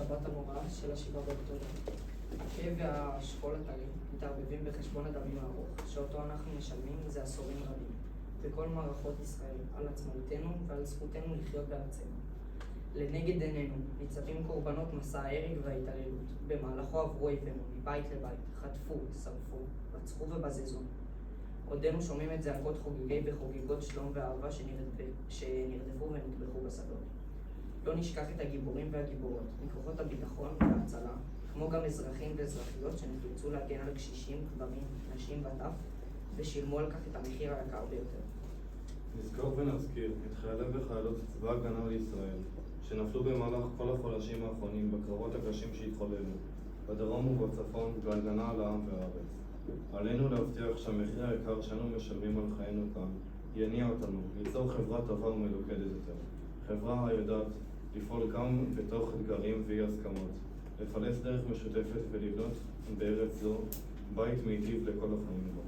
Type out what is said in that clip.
השבת הנוראה של 7 באוקטובר. הכאב והשכול מתערבבים בחשבון הדמים הארוך, שאותו אנחנו משלמים זה עשורים רבים, בכל מערכות ישראל, על עצמאותנו ועל זכותנו לחיות בארצנו. לנגד עינינו ניצבים קורבנות מסע ההרג וההתעללות. במהלכו עברו אויבינו מבית לבית, חטפו, שרפו, רצחו ובזזו. עודנו שומעים את זעקות חוגגי וחוגגות שלום ואהבה שנרדפו ונטבחו בשדות. לא נשכח את הגיבורים והגיבורות מכוחות הביטחון וההצלה, כמו גם אזרחים ואזרחיות שנחלצו להגן על קשישים, גברים, נשים וטף, ושילמו על כך את המחיר היקר ביותר. נזכור ונזכיר את חיילי וחיילות צבא הגנה לישראל, שנפלו במהלך כל החודשים האחרונים בקרבות הקשים שהתחוללו, בדרום ובצפון, בהגנה על העם והארץ. עלינו להבטיח שהמחיר היקר שאנו משלמים על חיינו כאן יניע אותנו ליצור חברה טובה ומלוכדת יותר. חברה היודעת לפעול גם בתוך אתגרים ואי הסכמות, לפלס דרך משותפת ולבנות בארץ זו בית מיטיב לכל החיים בה.